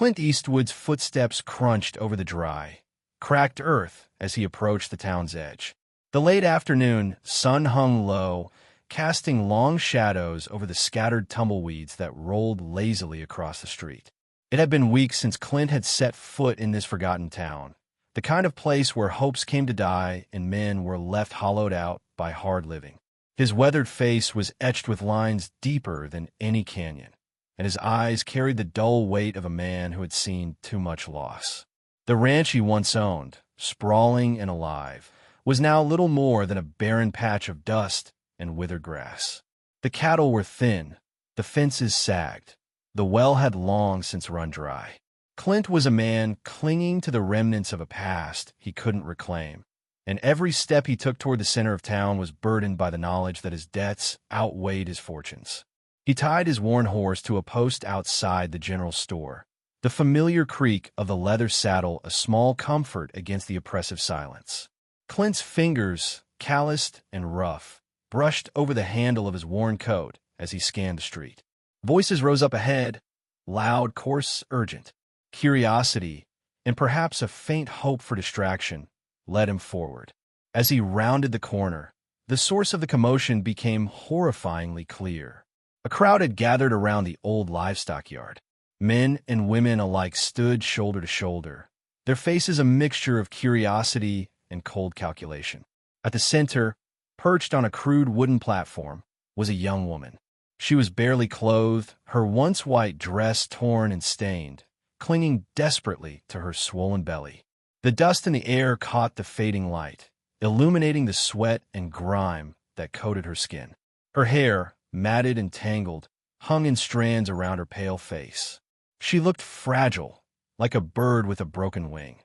Clint Eastwood's footsteps crunched over the dry, cracked earth as he approached the town's edge. The late afternoon sun hung low, casting long shadows over the scattered tumbleweeds that rolled lazily across the street. It had been weeks since Clint had set foot in this forgotten town, the kind of place where hopes came to die and men were left hollowed out by hard living. His weathered face was etched with lines deeper than any canyon, and his eyes carried the dull weight of a man who had seen too much loss. The ranch he once owned, sprawling and alive, was now little more than a barren patch of dust and withered grass. The cattle were thin, the fences sagged, the well had long since run dry. Clint was a man clinging to the remnants of a past he couldn't reclaim, and every step he took toward the center of town was burdened by the knowledge that his debts outweighed his fortunes. He tied his worn horse to a post outside the general store, the familiar creak of the leather saddle a small comfort against the oppressive silence. Clint's fingers, calloused and rough, brushed over the handle of his worn coat as he scanned the street. Voices rose up ahead, loud, coarse, urgent. Curiosity, and perhaps a faint hope for distraction, led him forward. As he rounded the corner, the source of the commotion became horrifyingly clear. A crowd had gathered around the old livestock yard. Men and women alike stood shoulder to shoulder, their faces a mixture of curiosity and cold calculation. At the center, perched on a crude wooden platform, was a young woman. She was barely clothed, her once white dress torn and stained, clinging desperately to her swollen belly. The dust in the air caught the fading light, illuminating the sweat and grime that coated her skin. Her hair, matted and tangled, hung in strands around her pale face. She looked fragile, like a bird with a broken wing.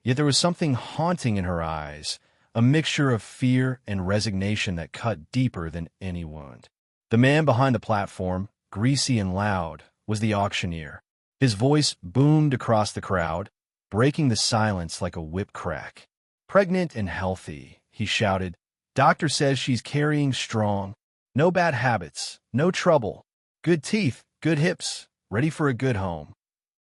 Yet there was something haunting in her eyes, a mixture of fear and resignation that cut deeper than any wound. The man behind the platform, greasy and loud, was the auctioneer. His voice boomed across the crowd, breaking the silence like a whip crack. "Pregnant and healthy," he shouted. "Doctor says she's carrying strong. No bad habits, no trouble. Good teeth, good hips, ready for a good home."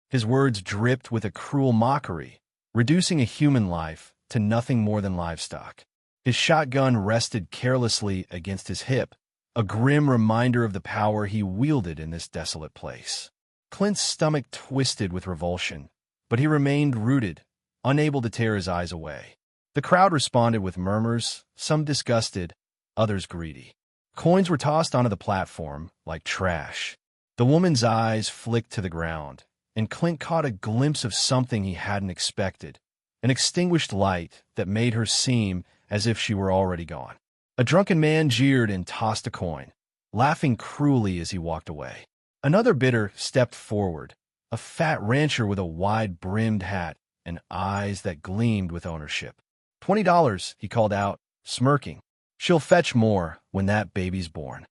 His words dripped with a cruel mockery, reducing a human life to nothing more than livestock. His shotgun rested carelessly against his hip, a grim reminder of the power he wielded in this desolate place. Clint's stomach twisted with revulsion, but he remained rooted, unable to tear his eyes away. The crowd responded with murmurs, some disgusted, others greedy. Coins were tossed onto the platform like trash. The woman's eyes flicked to the ground, and Clint caught a glimpse of something he hadn't expected, an extinguished light that made her seem as if she were already gone. A drunken man jeered and tossed a coin, laughing cruelly as he walked away. Another bidder stepped forward, a fat rancher with a wide-brimmed hat and eyes that gleamed with ownership. $20, he called out, smirking. "She'll fetch more when that baby's born."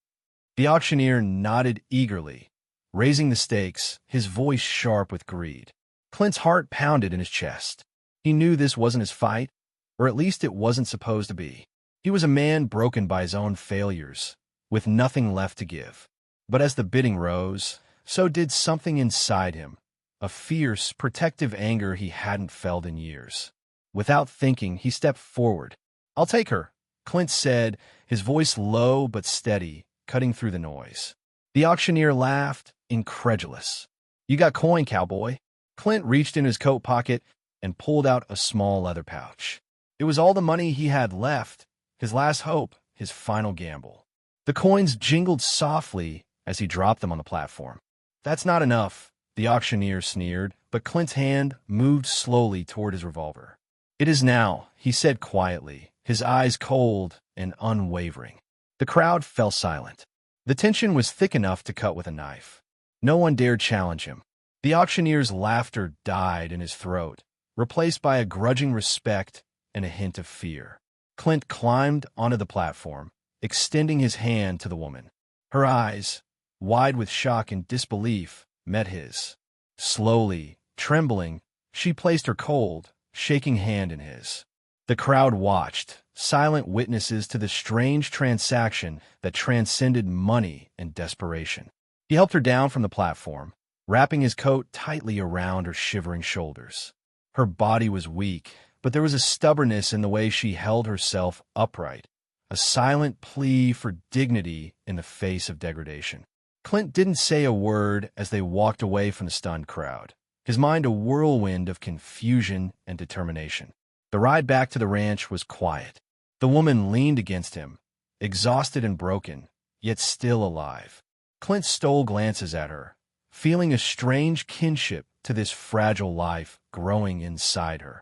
The auctioneer nodded eagerly, raising the stakes, his voice sharp with greed. Clint's heart pounded in his chest. He knew this wasn't his fight, or at least it wasn't supposed to be. He was a man broken by his own failures, with nothing left to give. But as the bidding rose, so did something inside him, a fierce, protective anger he hadn't felt in years. Without thinking, he stepped forward. "I'll take her," Clint said, his voice low but steady, cutting through the noise. The auctioneer laughed, incredulous. "You got coin, cowboy." Clint reached in his coat pocket and pulled out a small leather pouch. It was all the money he had left, his last hope, his final gamble. The coins jingled softly as he dropped them on the platform. "That's not enough," the auctioneer sneered, but Clint's hand moved slowly toward his revolver. "It is now," he said quietly, his eyes cold and unwavering. The crowd fell silent. The tension was thick enough to cut with a knife. No one dared challenge him. The auctioneer's laughter died in his throat, replaced by a grudging respect and a hint of fear. Clint climbed onto the platform, extending his hand to the woman. Her eyes, wide with shock and disbelief, met his. Slowly, trembling, she placed her cold, shaking hand in his. The crowd watched, silent witnesses to the strange transaction that transcended money and desperation. He helped her down from the platform, wrapping his coat tightly around her shivering shoulders. Her body was weak, but there was a stubbornness in the way she held herself upright, a silent plea for dignity in the face of degradation. Clint didn't say a word as they walked away from the stunned crowd, his mind a whirlwind of confusion and determination. The ride back to the ranch was quiet. The woman leaned against him, exhausted and broken, yet still alive. Clint stole glances at her, feeling a strange kinship to this fragile life growing inside her.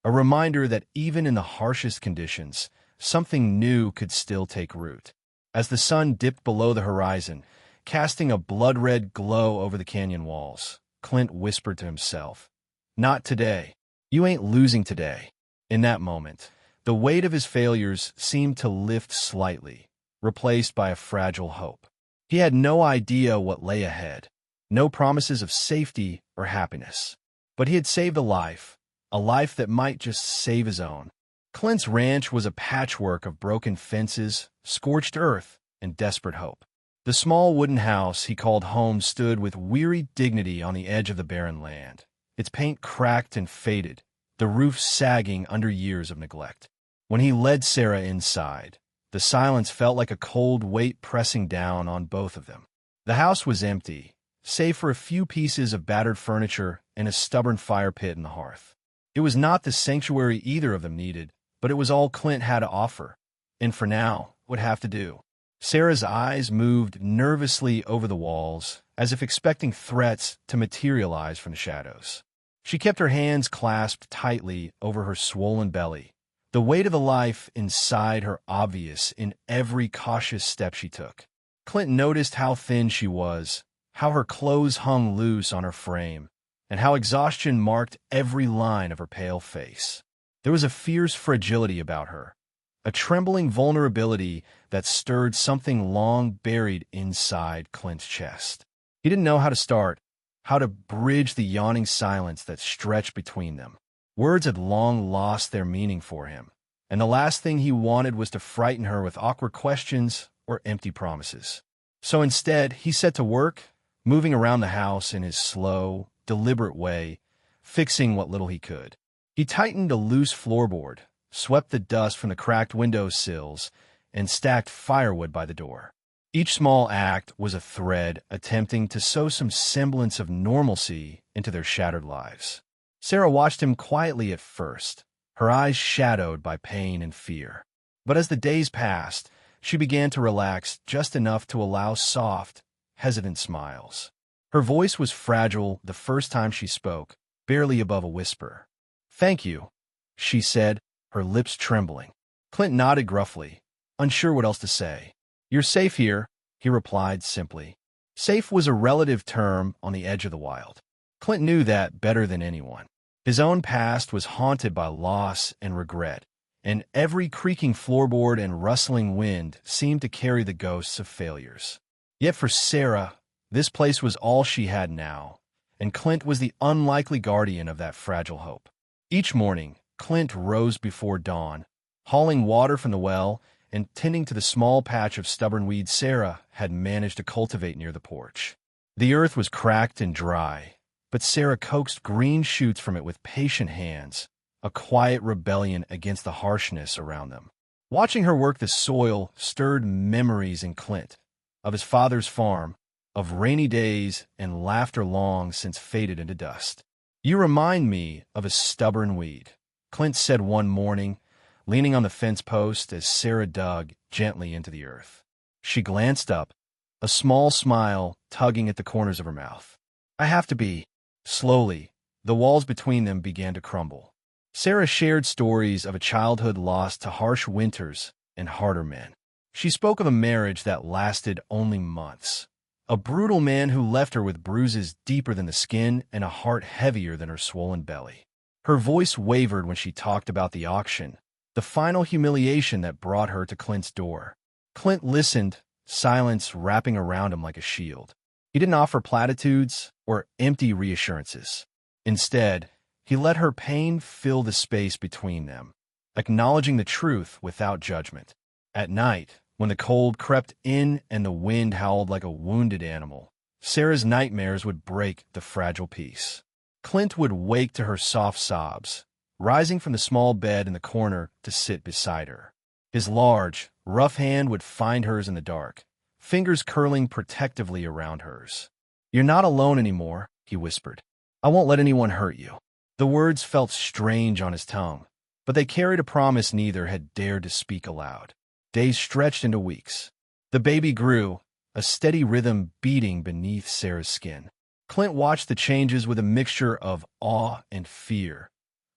A reminder that even in the harshest conditions, something new could still take root. As the sun dipped below the horizon, casting a blood-red glow over the canyon walls, Clint whispered to himself, "Not today. You ain't losing today." In that moment, the weight of his failures seemed to lift slightly, replaced by a fragile hope. He had no idea what lay ahead, no promises of safety or happiness. But he had saved a life that might just save his own. Clint's ranch was a patchwork of broken fences, scorched earth, and desperate hope. The small wooden house he called home stood with weary dignity on the edge of the barren land, its paint cracked and faded, the roof sagging under years of neglect. When he led Sarah inside, the silence felt like a cold weight pressing down on both of them. The house was empty, save for a few pieces of battered furniture and a stubborn fire pit in the hearth. It was not the sanctuary either of them needed, but it was all Clint had to offer, and for now would have to do. Sarah's eyes moved nervously over the walls, as if expecting threats to materialize from the shadows. She kept her hands clasped tightly over her swollen belly, the weight of the life inside her obvious in every cautious step she took. Clint noticed how thin she was, how her clothes hung loose on her frame, and how exhaustion marked every line of her pale face. There was a fierce fragility about her, a trembling vulnerability that stirred something long buried inside Clint's chest. He didn't know how to start, how to bridge the yawning silence that stretched between them. Words had long lost their meaning for him, and the last thing he wanted was to frighten her with awkward questions or empty promises. So instead, he set to work, moving around the house in his slow, deliberate way, fixing what little he could. He tightened a loose floorboard, swept the dust from the cracked window sills, and stacked firewood by the door. Each small act was a thread attempting to sow some semblance of normalcy into their shattered lives. Sarah watched him quietly at first, her eyes shadowed by pain and fear. But as the days passed, she began to relax just enough to allow soft, hesitant smiles. Her voice was fragile the first time she spoke, barely above a whisper. "Thank you," she said, her lips trembling. Clint nodded gruffly, unsure what else to say. "You're safe here," he replied simply. Safe was a relative term on the edge of the wild. Clint knew that better than anyone. His own past was haunted by loss and regret, and every creaking floorboard and rustling wind seemed to carry the ghosts of failures. Yet for Sarah, this place was all she had now, and Clint was the unlikely guardian of that fragile hope. Each morning, Clint rose before dawn, hauling water from the well and tending to the small patch of stubborn weeds Sarah had managed to cultivate near the porch. The earth was cracked and dry, but Sarah coaxed green shoots from it with patient hands, a quiet rebellion against the harshness around them. Watching her work the soil stirred memories in Clint, of his father's farm, of rainy days and laughter long since faded into dust. "You remind me of a stubborn weed," Clint said one morning, leaning on the fence post as Sarah dug gently into the earth. She glanced up, a small smile tugging at the corners of her mouth. "I have to be." Slowly, the walls between them began to crumble. Sarah shared stories of a childhood lost to harsh winters and harder men. She spoke of a marriage that lasted only months, a brutal man who left her with bruises deeper than the skin and a heart heavier than her swollen belly. Her voice wavered when she talked about the auction, the final humiliation that brought her to Clint's door. Clint listened, silence wrapping around him like a shield. He didn't offer platitudes or empty reassurances. Instead, he let her pain fill the space between them, acknowledging the truth without judgment. At night, when the cold crept in and the wind howled like a wounded animal, Sarah's nightmares would break the fragile peace. Clint would wake to her soft sobs, rising from the small bed in the corner to sit beside her. His large, rough hand would find hers in the dark, fingers curling protectively around hers. "You're not alone anymore," he whispered. "I won't let anyone hurt you." The words felt strange on his tongue, but they carried a promise neither had dared to speak aloud. Days stretched into weeks. The baby grew, a steady rhythm beating beneath Sarah's skin. Clint watched the changes with a mixture of awe and fear,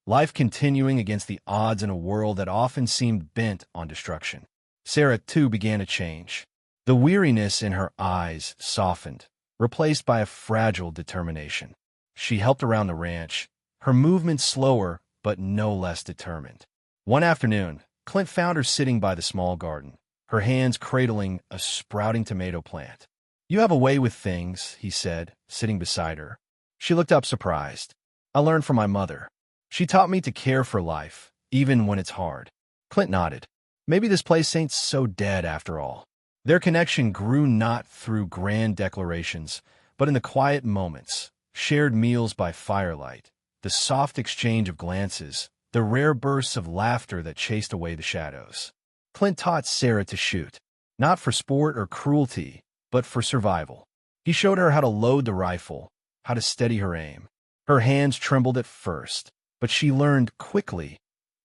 life continuing against the odds in a world that often seemed bent on destruction. Sarah, too, began to change. The weariness in her eyes softened, replaced by a fragile determination. She helped around the ranch, her movements slower but no less determined. One afternoon, Clint found her sitting by the small garden, her hands cradling a sprouting tomato plant. "You have a way with things," he said, sitting beside her. She looked up surprised. "I learned from my mother. She taught me to care for life, even when it's hard." Clint nodded. Maybe this place ain't so dead after all. Their connection grew not through grand declarations, but in the quiet moments, shared meals by firelight, the soft exchange of glances, the rare bursts of laughter that chased away the shadows. Clint taught Sarah to shoot, not for sport or cruelty, but for survival. He showed her how to load the rifle, how to steady her aim. Her hands trembled at first, but she learned quickly,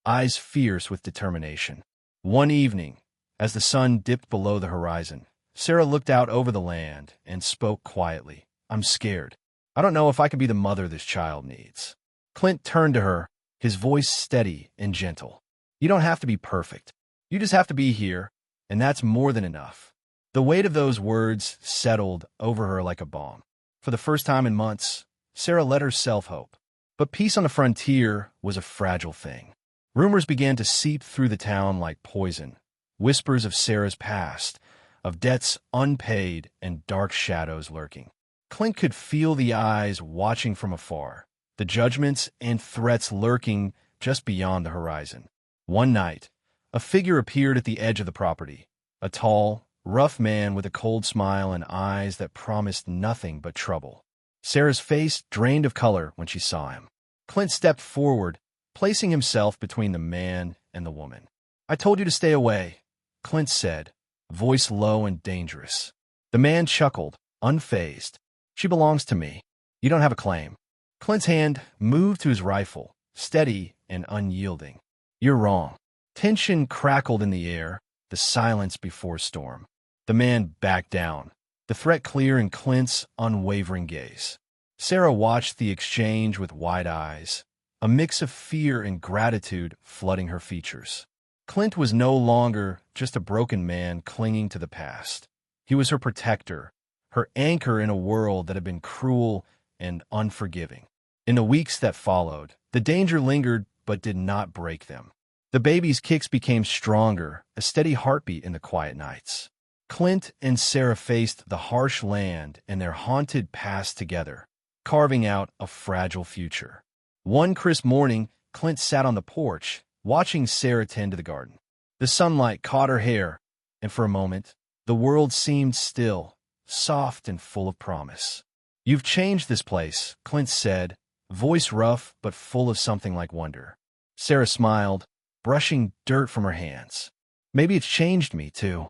eyes fierce with determination. One evening, as the sun dipped below the horizon, Sarah looked out over the land and spoke quietly. "I'm scared. I don't know if I could be the mother this child needs." Clint turned to her, his voice steady and gentle. "You don't have to be perfect. You just have to be here, and that's more than enough." The weight of those words settled over her like a balm. For the first time in months, Sarah let herself hope. But peace on the frontier was a fragile thing. Rumors began to seep through the town like poison, whispers of Sarah's past, of debts unpaid and dark shadows lurking. Clint could feel the eyes watching from afar, the judgments and threats lurking just beyond the horizon. One night, a figure appeared at the edge of the property, a tall, rough man with a cold smile and eyes that promised nothing but trouble. Sarah's face drained of color when she saw him. Clint stepped forward, placing himself between the man and the woman. "I told you to stay away," Clint said, voice low and dangerous. The man chuckled, unfazed. "She belongs to me. You don't have a claim." Clint's hand moved to his rifle, steady and unyielding. "You're wrong." Tension crackled in the air, the silence before storm. The man backed down, the threat clear in Clint's unwavering gaze. Sarah watched the exchange with wide eyes, a mix of fear and gratitude flooding her features. Clint was no longer just a broken man clinging to the past. He was her protector, her anchor in a world that had been cruel and unforgiving. In the weeks that followed, the danger lingered but did not break them. The baby's kicks became stronger, a steady heartbeat in the quiet nights. Clint and Sarah faced the harsh land and their haunted past together, carving out a fragile future. One crisp morning, Clint sat on the porch, watching Sarah tend to the garden. The sunlight caught her hair, and for a moment, the world seemed still, soft and full of promise. "You've changed this place," Clint said, voice rough but full of something like wonder. Sarah smiled, brushing dirt from her hands. "Maybe it's changed me, too."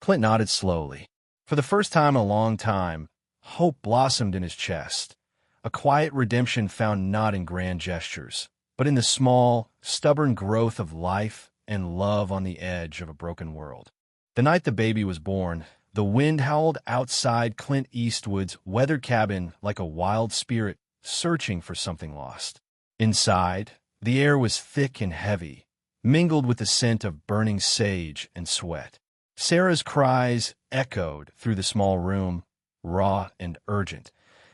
Clint nodded slowly. For the first time in a long time, hope blossomed in his chest. A quiet redemption found not in grand gestures, but in the small, stubborn growth of life and love on the edge of a broken world. The night the baby was born, the wind howled outside Clint Eastwood's weathered cabin like a wild spirit searching for something lost. Inside, the air was thick and heavy, mingled with the scent of burning sage and sweat. Sarah's cries echoed through the small room, raw and urgent,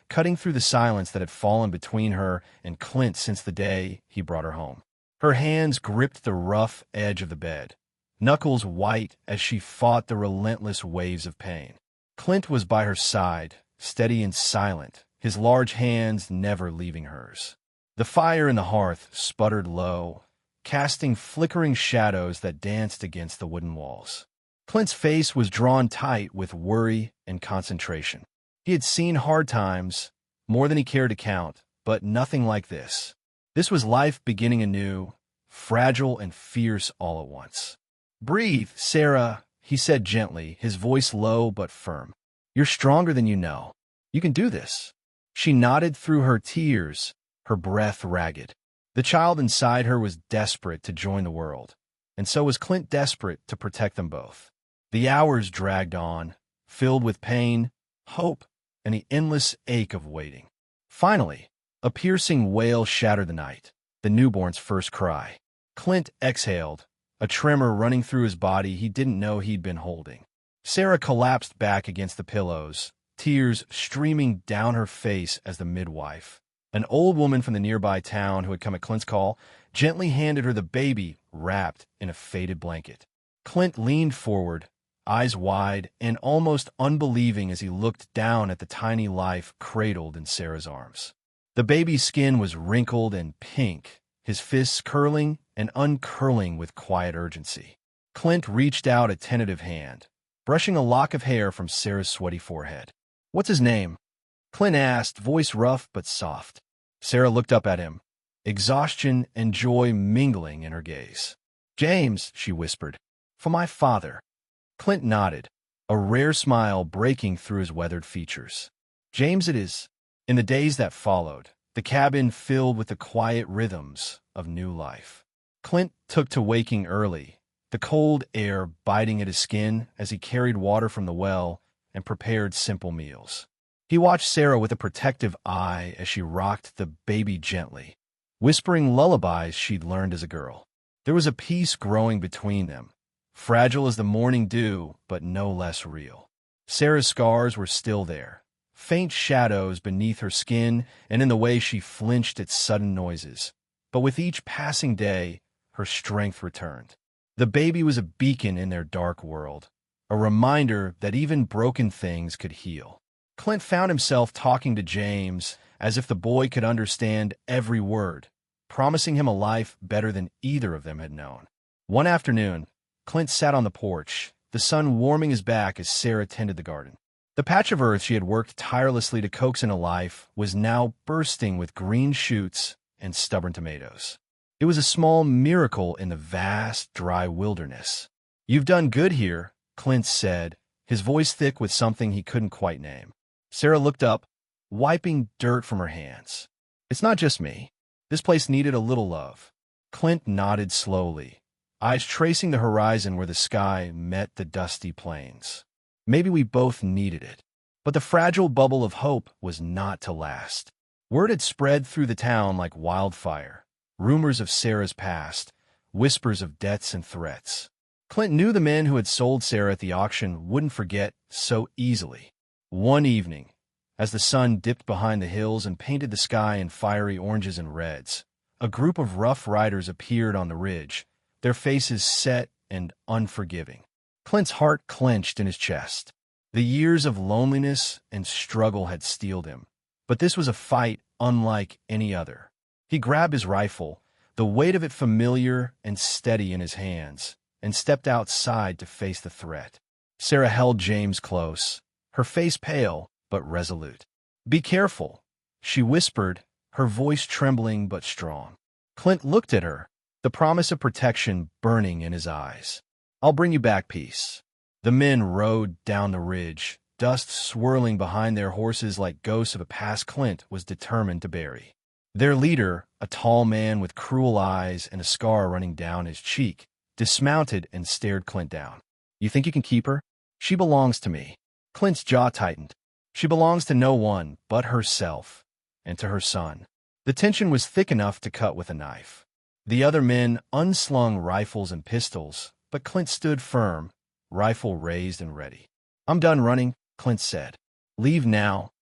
cutting through the silence that had fallen between her and Clint since the day he brought her home. Her hands gripped the rough edge of the bed, knuckles white as she fought the relentless waves of pain. Clint was by her side, steady and silent, his large hands never leaving hers. The fire in the hearth sputtered low, casting flickering shadows that danced against the wooden walls. Clint's face was drawn tight with worry and concentration. He had seen hard times, more than he cared to count, but nothing like this. This was life beginning anew, fragile and fierce all at once. "Breathe, Sarah," he said gently, his voice low but firm. "You're stronger than you know. You can do this." She nodded through her tears, her breath ragged. The child inside her was desperate to join the world, and so was Clint desperate to protect them both. The hours dragged on, filled with pain, hope, and the endless ache of waiting. Finally, a piercing wail shattered the night, the newborn's first cry. Clint exhaled, a tremor running through his body he didn't know he'd been holding. Sarah collapsed back against the pillows, tears streaming down her face as the midwife, an old woman from the nearby town who had come at Clint's call, gently handed her the baby wrapped in a faded blanket. Clint leaned forward, eyes wide and almost unbelieving as he looked down at the tiny life cradled in Sarah's arms. The baby's skin was wrinkled and pink, his fists curling and uncurling with quiet urgency. Clint reached out a tentative hand, brushing a lock of hair from Sarah's sweaty forehead. "What's his name?" Clint asked, voice rough but soft. Sarah looked up at him, exhaustion and joy mingling in her gaze. "James," she whispered, "for my father." Clint nodded, a rare smile breaking through his weathered features. "James it is." In the days that followed, the cabin filled with the quiet rhythms of new life. Clint took to waking early, the cold air biting at his skin as he carried water from the well and prepared simple meals. He watched Sarah with a protective eye as she rocked the baby gently, whispering lullabies she'd learned as a girl. There was a peace growing between them, fragile as the morning dew, but no less real. Sarah's scars were still there, faint shadows beneath her skin and in the way she flinched at sudden noises. But with each passing day, her strength returned. The baby was a beacon in their dark world, a reminder that even broken things could heal. Clint found himself talking to James as if the boy could understand every word, promising him a life better than either of them had known. One afternoon, Clint sat on the porch, the sun warming his back as Sarah tended the garden. The patch of earth she had worked tirelessly to coax into life was now bursting with green shoots and stubborn tomatoes. It was a small miracle in the vast, dry wilderness. "You've done good here," Clint said, his voice thick with something he couldn't quite name. Sarah looked up, wiping dirt from her hands. "It's not just me. This place needed a little love." Clint nodded slowly, eyes tracing the horizon where the sky met the dusty plains. "Maybe we both needed it." But the fragile bubble of hope was not to last. Word had spread through the town like wildfire, rumors of Sarah's past, whispers of debts and threats. Clint knew the men who had sold Sarah at the auction wouldn't forget so easily. One evening, as the sun dipped behind the hills and painted the sky in fiery oranges and reds, a group of rough riders appeared on the ridge, their faces set and unforgiving. Clint's heart clenched in his chest. The years of loneliness and struggle had steeled him, but this was a fight unlike any other. He grabbed his rifle, the weight of it familiar and steady in his hands, and stepped outside to face the threat. Sarah held James close, her face pale but resolute. "Be careful," she whispered, her voice trembling but strong. Clint looked at her, the promise of protection burning in his eyes. "I'll bring you back peace." The men rode down the ridge, dust swirling behind their horses like ghosts of a past Clint was determined to bury. Their leader, a tall man with cruel eyes and a scar running down his cheek, dismounted and stared Clint down. "You think you can keep her? She belongs to me." Clint's jaw tightened. "She belongs to no one but herself, and to her son." The tension was thick enough to cut with a knife. The other men unslung rifles and pistols, but Clint stood firm, rifle raised and ready. "I'm done running," Clint said. "Leave now,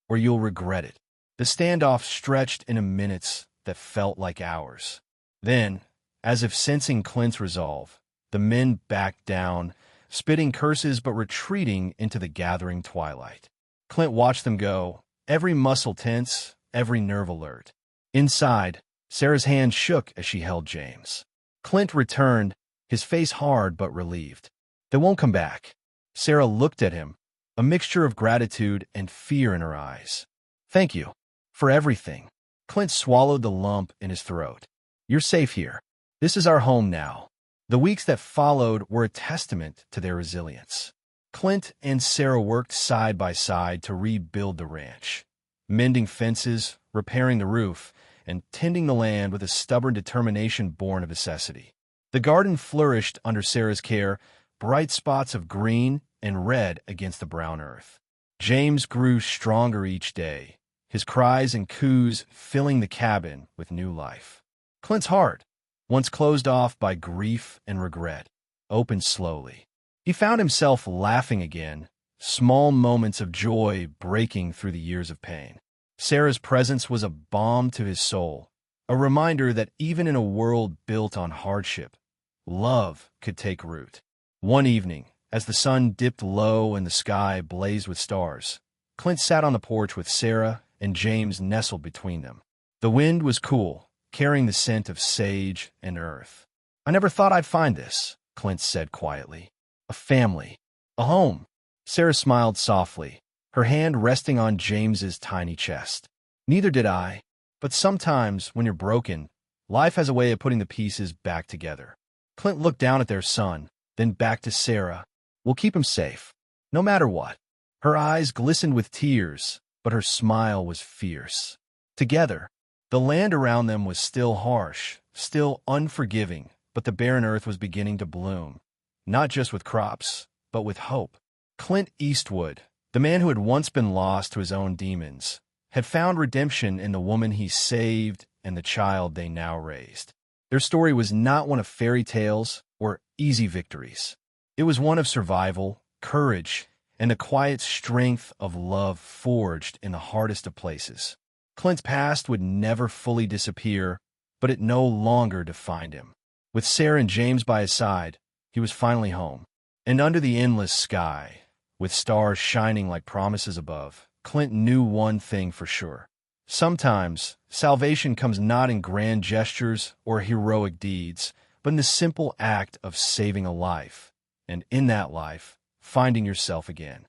or you'll regret it." The standoff stretched into minutes that felt like hours. Then, as if sensing Clint's resolve, the men backed down, spitting curses but retreating into the gathering twilight. Clint watched them go, every muscle tense, every nerve alert. Inside, Sarah's hand shook as she held James. Clint returned, his face hard but relieved. "They won't come back." Sarah looked at him, a mixture of gratitude and fear in her eyes. "Thank you for everything." Clint swallowed the lump in his throat. "You're safe here. This is our home now." The weeks that followed were a testament to their resilience. Clint and Sarah worked side by side to rebuild the ranch, mending fences, repairing the roof, and tending the land with a stubborn determination born of necessity. The garden flourished under Sarah's care, bright spots of green and red against the brown earth. James grew stronger each day, his cries and coos filling the cabin with new life. Clint's heart, once closed off by grief and regret, opened slowly. He found himself laughing again, small moments of joy breaking through the years of pain. Sarah's presence was a balm to his soul, a reminder that even in a world built on hardship, love could take root. One evening, as the sun dipped low and the sky blazed with stars, Clint sat on the porch with Sarah and James nestled between them. The wind was cool, carrying the scent of sage and earth. "I never thought I'd find this," Clint said quietly. "A family, a home." Sarah smiled softly, her hand resting on James's tiny chest. "Neither did I, but sometimes when you're broken, life has a way of putting the pieces back together." Clint looked down at their son, then back to Sarah. "We'll keep him safe, no matter what." Her eyes glistened with tears, but her smile was fierce. Together, the land around them was still harsh, still unforgiving, but the barren earth was beginning to bloom, not just with crops, but with hope. Clint Eastwood, the man who had once been lost to his own demons, had found redemption in the woman he saved and the child they now raised. Their story was not one of fairy tales or easy victories. It was one of survival, courage, and the quiet strength of love forged in the hardest of places. Clint's past would never fully disappear, but it no longer defined him. With Sarah and James by his side, he was finally home. And under the endless sky, with stars shining like promises above, Clint knew one thing for sure. Sometimes, salvation comes not in grand gestures or heroic deeds, but in the simple act of saving a life, and in that life, finding yourself again.